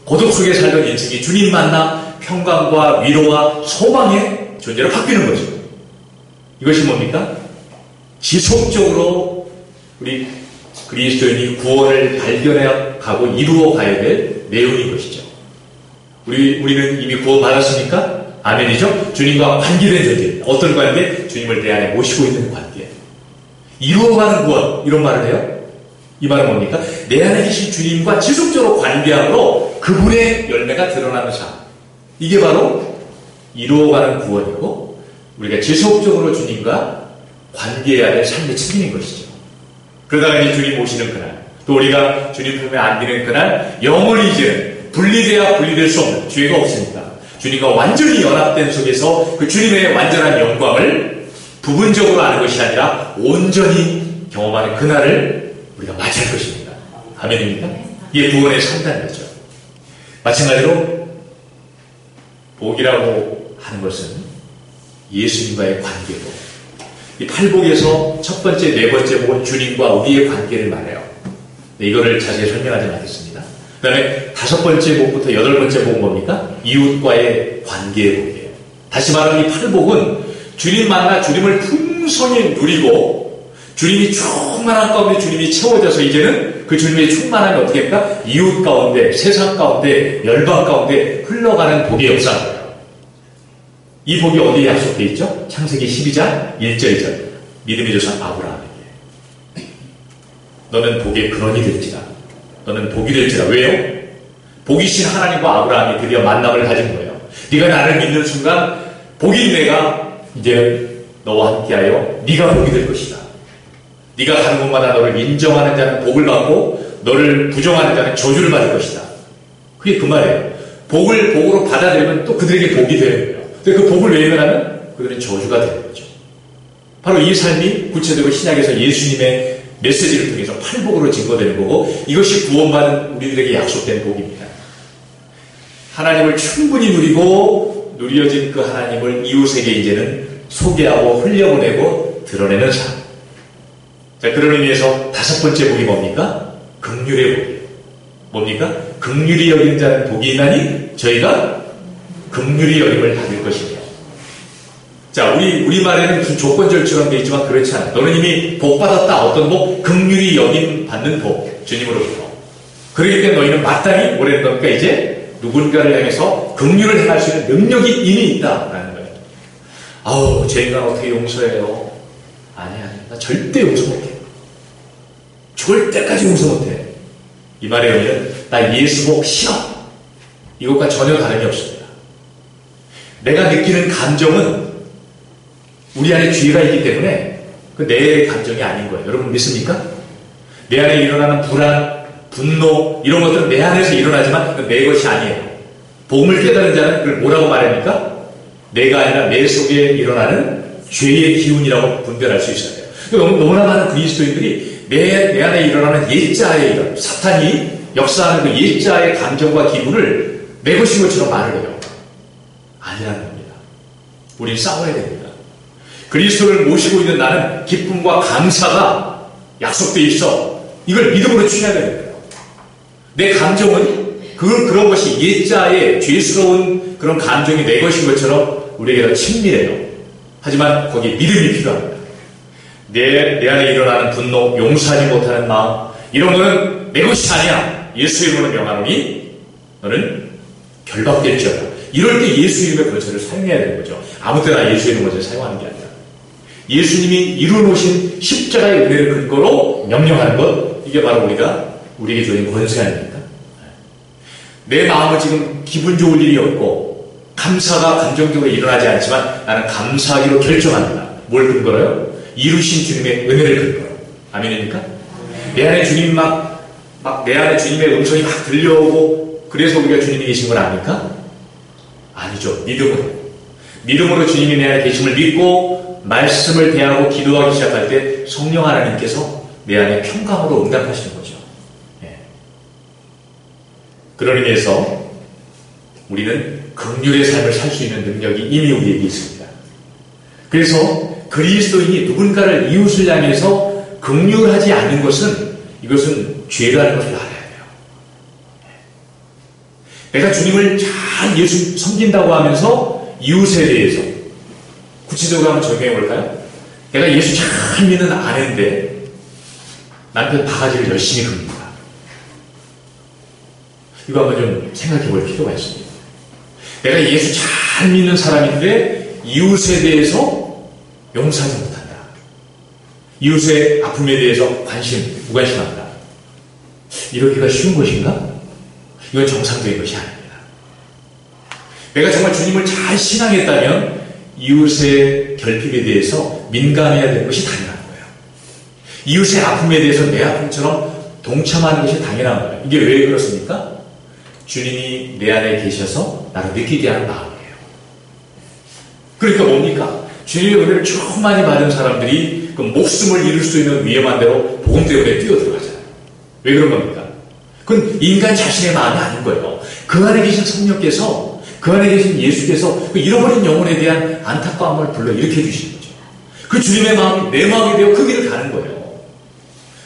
고독 속에 살던 인생이 주님 만나 평강과 위로와 소망의 존재로 바뀌는 거죠. 이것이 뭡니까? 지속적으로 우리 그리스도인이 구원을 발견해 가고 이루어 가야 될 내용인 것이죠. 우리는 이미 구원 받았습니까? 아멘이죠? 주님과 관계된 존재. 어떤 관계? 주님을 내 안에 모시고 있는 관계. 이루어가는 구원. 이런 말을 해요. 이 말은 뭡니까? 내 안에 계신 주님과 지속적으로 관계함으로 그분의 열매가 드러나는 삶. 이게 바로 이루어가는 구원이고 우리가 지속적으로 주님과 관계해야 될 삶의 책임인 것이죠. 그러다가 이제 주님 오시는 그날, 또 우리가 주님 품에 안기는 그날, 영원히 이제 분리돼야 분리될 수 없는 죄가 없으니까 주님과 완전히 연합된 속에서 그 주님의 완전한 영광을 부분적으로 아는 것이 아니라 온전히 경험하는 그날을 우리가 맞이할 것입니다. 아멘입니까? 이게 구원의 3단계죠. 마찬가지로 복이라고 하는 것은 예수님과의 관계고 이 팔복에서 첫 번째, 네 번째 복은 주님과 우리의 관계를 말해요. 네, 이거를 자세히 설명하지 않겠습니다. 그 다음에 다섯 번째 복부터 여덟 번째 복은 뭡니까? 이웃과의 관계의 복이에요. 다시 말하면 이 팔복은 주님 만나 주님을 풍성히 누리고 주님이 충만한 가운데 주님이 채워져서 이제는 그 주님의 충만함이 어떻게 합니까? 이웃 가운데, 세상 가운데, 열방 가운데 흘러가는 복의 역사입니다. 이 복이 어디에 약속되어 있죠? 창세기 12장 1절 2절 믿음의 조상 아브라함에게 너는 복의 근원이 될지라 너는 복이 될지라. 왜요? 복이신 하나님과 아브라함이 드디어 만남을 가진 거예요. 네가 나를 믿는 순간 복인 내가 이제 너와 함께하여 네가 복이 될 것이다. 네가 가는 곳마다 너를 인정하는 자는 복을 받고 너를 부정하는 자는 저주를 받을 것이다. 그게 그 말이에요. 복으로 받아들이면 또 그들에게 복이 되는 거예요. 그 복을 외면하면 그들은 저주가 되는 거죠. 바로 이 삶이 구체적으로 신약에서 예수님의 메시지를 통해서 팔복으로 증거되는 거고 이것이 구원받은 우리들에게 약속된 복입니다. 하나님을 충분히 누리고 누려진 그 하나님을 이웃에게 이제는 소개하고 흘려보내고 드러내는 삶. 자, 그런 의미에서 다섯 번째 복이 뭡니까? 긍휼의 복이에요. 뭡니까? 긍휼히 여긴 자는 복이 있나니 저희가 긍휼히 여김을 받을 것이며. 자, 우리말에는 무슨 조건절처럼 되어 있지만 그렇지 않아요. 너는 이미 복 받았다. 어떤 복? 긍휼히 여김 받는 복. 주님으로부터. 그렇기 때문에 너희는 마땅히 뭐라는 겁니까? 이제 누군가를 향해서 긍휼을 행할 수 있는 능력이 이미 있다라는 거예요. 아우, 제 인간 어떻게 용서해요? 아니야, 나 절대 용서 못해. 죽을 때까지 용서 못해. 이 말의 의미는 나 예수복 싫어. 이것과 전혀 다름이 없습니다. 내가 느끼는 감정은 우리 안에 죄가 있기 때문에 그 내 감정이 아닌 거예요. 여러분 믿습니까? 내 안에 일어나는 불안, 분노 이런 것들은 내 안에서 일어나지만 내 것이 아니에요. 복음을 깨달은 자는 그걸 뭐라고 말합니까? 내가 아니라 내 속에 일어나는 죄의 기운이라고 분별할 수 있어야 돼요. 너무나 많은 그리스도인들이 내 안에 일어나는 옛자의 이런 사탄이 역사하는 그 옛자의 감정과 기분을 내 것인 것처럼 말을 해요. 아니라는 겁니다. 우리는 싸워야 됩니다. 그리스도를 모시고 있는 나는 기쁨과 감사가 약속되어 있어. 이걸 믿음으로 취해야 됩니다. 내 감정은 그런 것이 옛자의 죄스러운 그런 감정이 내 것인 것처럼 우리에게 더 친밀해요. 하지만 거기에 믿음이 필요합니다. 내 안에 일어나는 분노, 용서하지 못하는 마음 이런 거는 내 것이 아니야. 예수 이름으로 명하노니 너는 결박될지어다. 이럴 때 예수 이름의 권세를 사용해야 되는 거죠. 아무 때나 예수 이름의 권세를 사용하는 게 아니라 예수님이 이루어놓으신 십자가의 은혜를 근거로 명령하는 것 이게 바로 우리에게 주어진 권세 아닙니까? 내 마음은 지금 기분 좋을 일이 없고 감사가 감정적으로 일어나지 않지만 나는 감사하기로 결정합니다. 뭘 근거로요? 이루신 주님의 은혜를 근거로. 아멘입니까? 내 안에 주님 내 안에 주님의 음성이 막 들려오고 그래서 우리가 주님이 계신 건 아닙니까? 아니죠. 믿음으로 주님이 내 안에 계심을 믿고 말씀을 대하고 기도하기 시작할 때 성령 하나님께서 내 안에 평강으로 응답하시는 거죠. 예. 그런 의미에서 우리는 긍휼의 삶을 살 수 있는 능력이 이미 우리에게 있습니다. 그래서 그리스도인이 누군가를 이웃을 향해서 긍휼하지 않는 것은 이것은 죄라는 것을 알아야 돼요. 내가 주님을 잘 예수 섬긴다고 하면서 이웃에 대해서 구체적으로 한번 적용해 볼까요? 내가 예수 잘 믿는 아내인데 남편 바가지를 열심히 긁는다. 이거 한번 좀 생각해 볼 필요가 있습니다. 내가 예수 잘 믿는 사람인데 이웃에 대해서 용서하지 못한다. 이웃의 아픔에 대해서 무관심한다. 이러기가 쉬운 것인가? 이건 정상적인 것이 아닙니다. 내가 정말 주님을 잘 신앙했다면 이웃의 결핍에 대해서 민감해야 되는 것이 당연한 거예요. 이웃의 아픔에 대해서 내 아픔처럼 동참하는 것이 당연한 거예요. 이게 왜 그렇습니까? 주님이 내 안에 계셔서 나를 느끼게 하는 마음이에요. 그러니까 뭡니까? 주님의 은혜를 쭉 많이 받은 사람들이 그 목숨을 잃을 수 있는 위험한 대로 복음 때문에 뛰어들어가잖아요. 왜 그런 겁니까? 그건 인간 자신의 마음이 아닌 거예요. 그 안에 계신 성령께서, 그 안에 계신 예수께서 그 잃어버린 영혼에 대한 안타까움을 불러일으켜 주시는 거죠. 그 주님의 마음이 내 마음이 되어 그 길을 가는 거예요.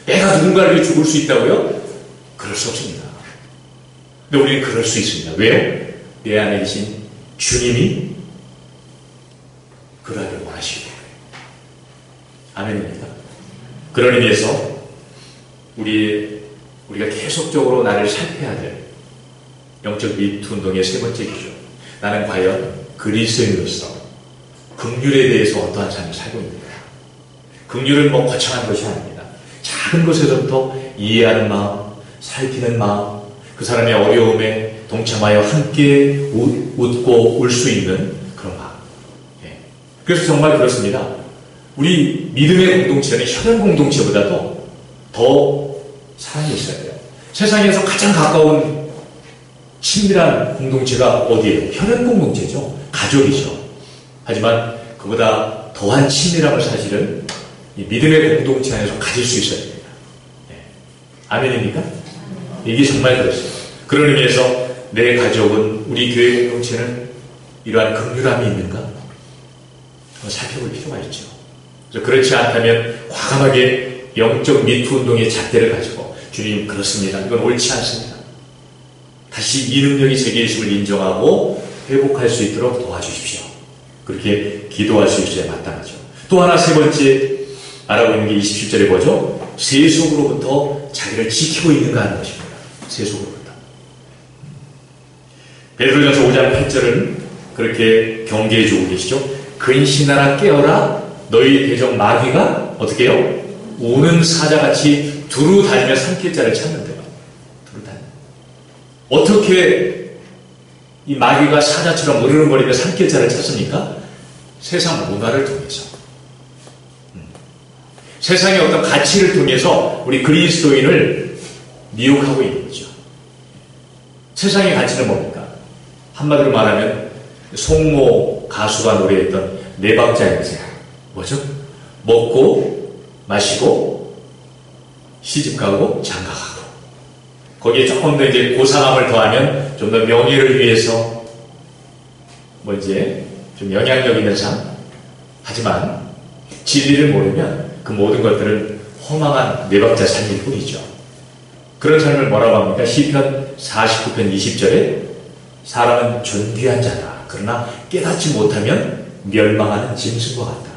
내가 누군가를 위해 죽을 수 있다고요? 그럴 수 없습니다. 근데 우리는 그럴 수 있습니다. 왜요? 내 안에 계신 주님이 그러하길 원하시기 때문에. 아멘입니다. 그런 의미에서 우리가 계속적으로 나를 살펴야 될 영적 미투 운동의 세 번째 기준. 나는 과연 그리스도인으로서 긍휼에 대해서 어떠한 삶을 살고 있는가. 긍휼은 거창한 것이 아닙니다. 작은 것에서부터 이해하는 마음, 살피는 마음, 그 사람의 어려움에 동참하여 함께 웃고 울 수 있는 그런 마음. 예. 그래서 정말 그렇습니다. 우리 믿음의 공동체는 혈연 공동체보다도 더 사랑이 있어야 돼요. 세상에서 가장 가까운 친밀한 공동체가 어디예요? 혈연 공동체죠. 가족이죠. 하지만 그보다 더한 친밀함을 사실은 이 믿음의 공동체 안에서 가질 수 있어야 됩니다. 네. 아멘입니까? 이게 정말 그렇습니다. 그런 의미에서 내 가족은, 우리 교회 공동체는 이러한 긍휼함이 있는가? 한번 살펴볼 필요가 있죠. 그래서 그렇지 않다면 과감하게 영적 미투 운동의 잣대를 가지고 주님 그렇습니다. 이건 옳지 않습니다. 다시 이 능력이 제게 있음을 인정하고 회복할 수 있도록 도와주십시오. 그렇게 기도할 수 있어야 마땅하죠. 또 하나 세 번째 알아보고 있는 게 27절에 뭐죠? 세속으로부터 자기를 지키고 있는가 하는 것입니다. 세속으로부터. 베드로전서 5장 8절은 그렇게 경계해 주고 계시죠. 근신하라 깨어라 너희 대적 마귀가 어떻게 해요? 우는 사자같이 두루 다니며 삼킬 자를 찾는데요. 두루 다니. 어떻게 이 마귀가 사자처럼 으르렁거리며 삼킬 자를 찾습니까? 세상 문화를 통해서. 세상의 어떤 가치를 통해서 우리 그리스도인을 미혹하고 있는 거죠. 세상의 가치는 뭡니까? 한마디로 말하면 송모 가수가 노래했던 네 박자 인생. 뭐죠? 먹고 마시고 시집가고 장가가고. 거기에 조금 더 이제 고상함을 더하면 좀 더 명예를 위해서 뭐 이제 좀 영향력 있는 삶. 하지만 진리를 모르면 그 모든 것들은 허망한 네 박자 삶일 뿐이죠. 그런 삶을 뭐라고 합니까? 시편 49편 20절에 사람은 존귀한 자다. 그러나 깨닫지 못하면 멸망하는 짐승과 같다.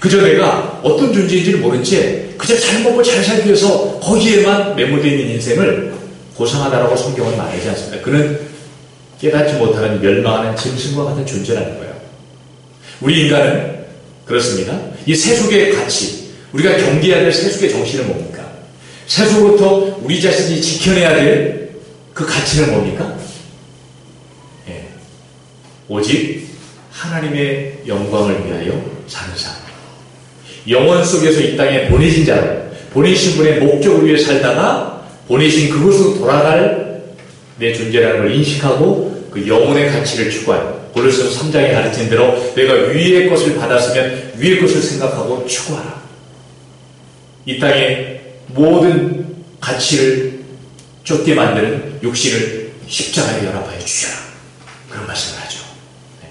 그저 내가 어떤 존재인지를 모른 채 그저 잘 먹고 잘 살기 위해서 거기에만 매몰되어 있는 인생을 고상하다라고 성경은 말하지 않습니다. 그는 깨닫지 못하는 멸망하는 짐승과 같은 존재라는 거예요. 우리 인간은 그렇습니다. 이 세속의 가치, 우리가 경계해야 될 세속의 정신은 뭡니까? 세속으로부터 우리 자신이 지켜내야 될 그 가치는 뭡니까? 예. 오직 하나님의 영광을 위하여 사는 삶. 영원 속에서 이 땅에 보내신 자로, 보내신 분의 목적을 위해 살다가 보내신 그곳으로 돌아갈 내 존재라는 걸 인식하고 그 영혼의 가치를 추구하는, 고린도서 3장에 가르친 대로 내가 위의 것을 받았으면 위의 것을 생각하고 추구하라. 이 땅의 모든 가치를 쫓게 만드는 육신을 십자가에 연합하여 주셔라. 그런 말씀을 하죠. 네.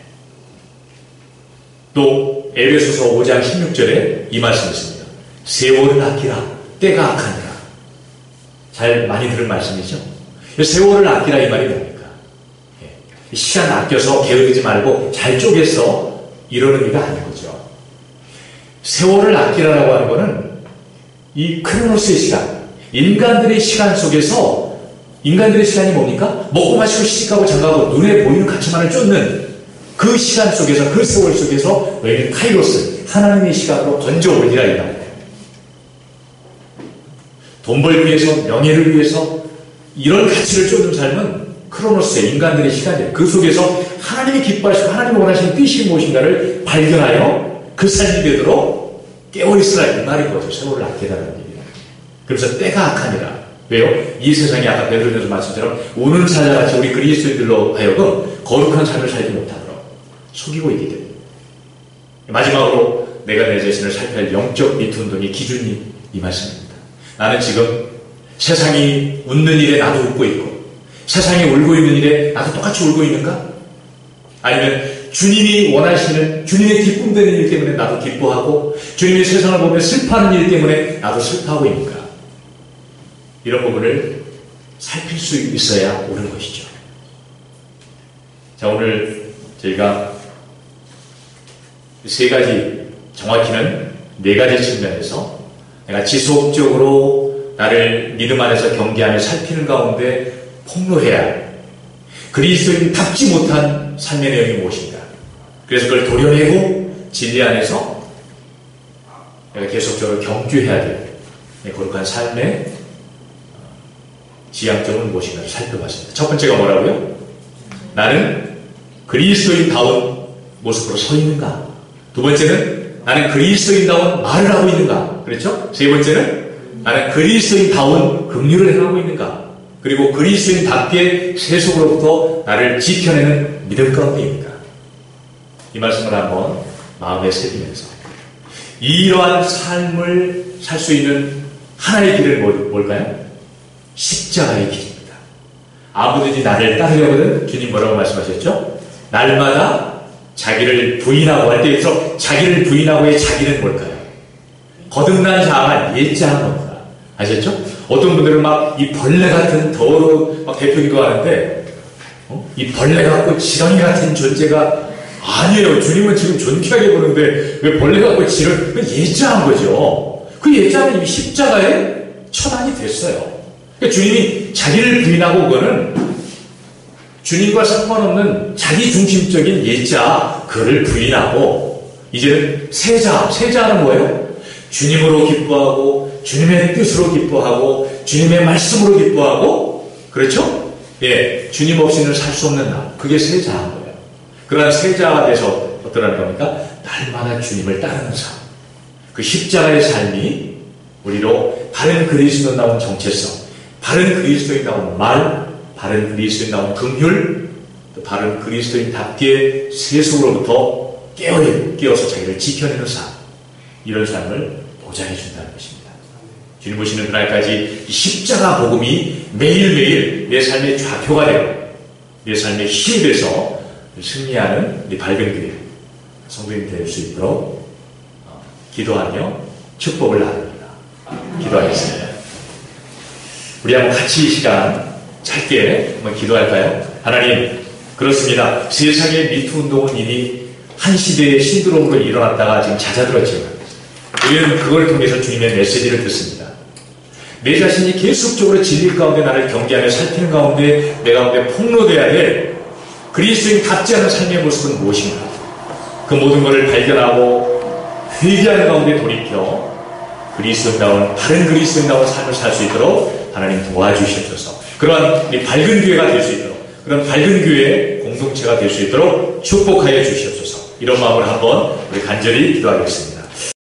또 에베소서 5장 16절에 이 말씀이 있습니다. 세월을 아끼라. 때가 악하니라. 잘 많이 들은 말씀이죠. 세월을 아끼라 이 말이 뭡니까? 시간 아껴서 게으르지 말고 잘 쪼개서 이런 의미가 아닌 거죠. 세월을 아끼라라고 하는 거는 이 크로노스의 시간, 인간들의 시간 속에서 인간들의 시간이 뭡니까? 먹고 마시고 시집가고 장가가고 눈에 보이는 가치만을 쫓는 그 시간 속에서, 그 세월 속에서 너희는 카이로스, 하나님의 시간으로 던져올리라 이 말이에요. 돈 벌기 위해서, 명예를 위해서 이런 가치를 쫓는 삶은 크로노스의 인간들의 시간이에요. 그 속에서 하나님이 기뻐하시고 하나님이 원하시는 뜻이 무엇인가를 발견하여 그 삶이 되도록 깨어있으라 이 말인 거죠. 세월을 아끼라는 얘기예요. 그래서 때가 악하니라. 왜요? 이 세상이 아까 베드로전서 말씀처럼 우는 사자같이 우리 그리스도인들로 하여금 거룩한 삶을 살지 못하도록 속이고 있기 때문에. 마지막으로 내가 내 자신을 살펴야 할 영적 미투운동의 기준이 이 말씀입니다. 나는 지금 세상이 웃는 일에 나도 웃고 있고 세상이 울고 있는 일에 나도 똑같이 울고 있는가? 아니면 주님이 원하시는 주님의 기쁨되는 일 때문에 나도 기뻐하고 주님이 세상을 보며 슬퍼하는 일 때문에 나도 슬퍼하고 있는가? 이런 부분을 살필 수 있어야 옳은 것이죠. 자, 오늘 저희가 세 가지, 정확히는 네 가지 측면에서 내가 지속적으로 나를 믿음 안에서 경계하며 살피는 가운데 폭로해야 할 그리스도인답지 못한 삶의 내용이 무엇인가. 그래서 그걸 도려내고 진리 안에서 내가 계속적으로 경주해야 될 거룩한 삶의 지향점은 무엇인가를 살펴봤습니다. 첫 번째가 뭐라고요? 나는 그리스도인다운 모습으로 서 있는가? 두 번째는 나는 그리스도인다운 말을 하고 있는가? 그렇죠? 세 번째는 나는 그리스도인다운 긍휼을 행하고 있는가? 그리고 그리스도인답게 세속으로부터 나를 지켜내는 믿음 가운데 있는가? 이 말씀을 한번 마음에 새기면서 이러한 삶을 살 수 있는 하나의 길은 뭘까요? 십자가의 길입니다. 아무든지 나를 따르려거든 주님 뭐라고 말씀하셨죠? 날마다 자기를 부인하고 할 때에서 자기를 부인하고의 자기는 뭘까요? 거듭난 자가 옛자한 겁니다. 아셨죠? 어떤 분들은 막 이 벌레 같은 더러운 막 대표기도 하는데 이 벌레 같고 지렁이 같은 존재가 아니에요. 주님은 지금 존귀하게 보는데 왜 벌레 같고 지렁이 예자한 거죠. 그 예자는 이미 십자가에 처단이 됐어요. 그러니까 주님이 자기를 부인하고 그거는 주님과 상관없는 자기 중심적인 예자, 그를 부인하고, 이제는 세자는 뭐예요? 주님으로 기뻐하고, 주님의 뜻으로 기뻐하고, 주님의 말씀으로 기뻐하고, 그렇죠? 예, 주님 없이는 살 수 없는 나. 그게 세자한 거예요. 그러한 세자가 돼서 어떠라는 겁니까? 날마다 주님을 따르는 삶. 그 십자가의 삶이 우리로 바른 그리스도인다운 정체성, 바른 그리스도인다운 말, 바른 그리스도인다운 긍휼, 또 바른 그리스도인답게 세속으로부터 깨어서 자기를 지켜내는 삶, 이런 삶을 보장해 준다는 것입니다. 주님 오시는 그날까지 이 십자가 복음이 매일매일 내 삶의 좌표가 되고 내 삶의 힘이 돼서 승리하는 우리 밝은 교회 성도님이 될 수 있도록 기도하며 축복을 나눕니다. 기도하겠습니다. 우리 한번 같이 이 시간 짧게 한번 기도할까요? 하나님, 그렇습니다. 세상의 미투 운동은 이미 한 시대의 신드롬으로 일어났다가 지금 잦아들었지만 우리는 그걸 통해서 주님의 메시지를 듣습니다. 내 자신이 계속적으로 진리 가운데 나를 경계하며 살피는 가운데 내 가운데 폭로되어야 될 그리스도인답지 않은 삶의 모습은 무엇인가? 그 모든 것을 발견하고 회개하는 가운데 돌이켜 그리스도인다운 바른 그리스도인다운 삶을 살 수 있도록 하나님 도와주시옵소서. 그러한 우리 밝은 교회가 될 수 있도록, 그런 밝은 교회의 공동체가 될 수 있도록 축복하여 주시옵소서. 이런 마음으로 한번 우리 간절히 기도하겠습니다.